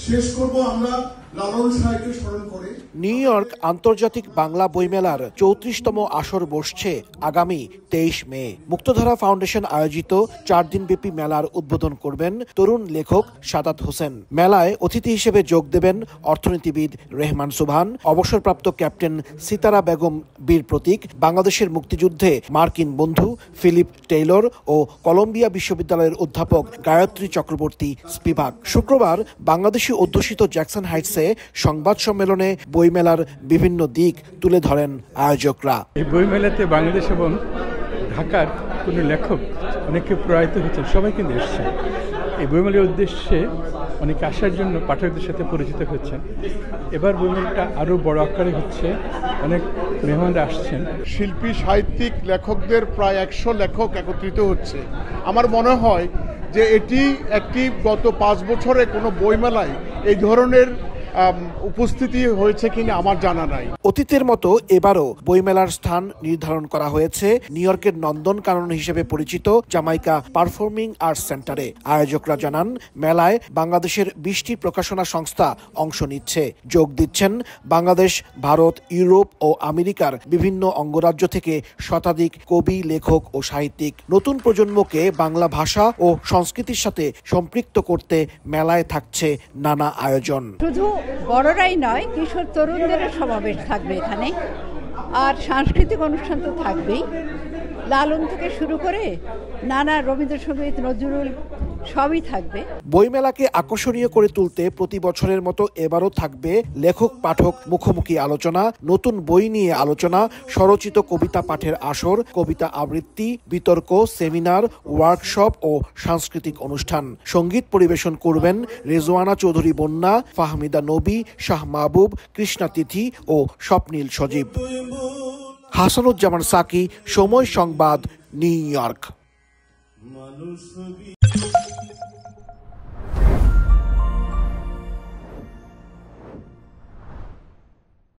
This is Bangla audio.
শেষ করব আমরা লালন সাহেবকে স্মরণ করে। নিউ ইয়র্ক আন্তর্জাতিক বাংলা বইমেলার 34তম আসর বসছে আগামী 23 মে। মুক্তধারা ফাউন্ডেশন আয়োজিত 4 দিনব্যাপী মেলার উদ্বোধন করবেন তরুণ লেখক সাদাত হোসেন। মেলায় অতিথি হিসেবে যোগ দেবেন অর্থনীতিবিদ রেহমান সুবহান, অবসরপ্রাপ্ত ক্যাপ্টেন সিতারা বেগম বীর প্রতীক, বাংলাদেশের মুক্তিযুদ্ধে মার্কিন বন্ধু ফিলিপ টেইলর ও কলম্বিয়া বিশ্ববিদ্যালয়ের অধ্যাপক গায়ত্রী চক্রবর্তী স্পিভাক। শুক্রবার বাংলাদেশি অধ্যুষিত জ্যাকসন হাইটসে সংবাদ সম্মেলনে বইমেলার বিভিন্ন দিক তুলে ধরেন আয়োজকরা। এই বইমেলাতে বাংলাদেশ এবং ঢাকার কোনো লেখক অনেকে প্রয়াত হচ্ছেন, সবাই কিন্তু এসছেন। এই বইমেলার উদ্দেশ্যে অনেকে আসার জন্য পাঠকদের সাথে পরিচিত হচ্ছেন। এবার বইমেলাটা আরও বড় আকারে হচ্ছে, অনেক মেহমানরা আসছেন। শিল্পী সাহিত্যিক লেখকদের প্রায় 100 লেখক একত্রিত হচ্ছে। আমার মনে হয় যে এটি একটি গত 5 বছরে কোনো বইমেলায় এই ধরনের উপস্থিতি হয়েছে কিনা আমার জানা নাই। অতীতের মতো এবারও বইমেলার স্থান নির্ধারণ করা হয়েছে নিউ ইয়র্কের নন্দন কানন হিসেবে পরিচিত জামাইকা পারফর্মিং আর্টস সেন্টারে। আয়োজকরা জানান, মেলায় বাংলাদেশের 20টি প্রকাশনা সংস্থা অংশ নিচ্ছে। যোগ দিচ্ছেন বাংলাদেশ, ভারত, ইউরোপ ও আমেরিকার বিভিন্ন অঙ্গরাজ্য থেকে শতাধিক কবি, লেখক ও সাহিত্যিক। নতুন প্রজন্মকে বাংলা ভাষা ও সংস্কৃতির সাথে সম্পৃক্ত করতে মেলায় থাকছে নানা আয়োজন। শুধু বড়রাই নয়, কিশোর তরুণদেরও সমাবেশ থাকবে এখানে। আর সাংস্কৃতিক অনুষ্ঠান তো থাকবেই, লালন থেকে শুরু করে নানা রবীন্দ্রসঙ্গীত, নজরুল সবই থাকবে। বইমেলাকে আকর্ষণীয় করে তুলতে প্রতি বছরের মতো এবারও থাকবে লেখক পাঠক মুখোমুখি আলোচনা, নতুন বই নিয়ে আলোচনা, স্বরচিত কবিতা পাঠের আসর, কবিতা আবৃত্তি, বিতর্ক, সেমিনার, ওয়ার্কশপ ও সাংস্কৃতিক অনুষ্ঠান। সঙ্গীত পরিবেশন করবেন রেজওয়ানা চৌধুরী বন্যা, ফাহমিদা নবী, শাহ মাহবুব, কৃষ্ণা তিথি ও স্বপ্নীল সজীব। হাসানুজ্জামান সাকি, সময় সংবাদ, নিউ ইয়র্ক।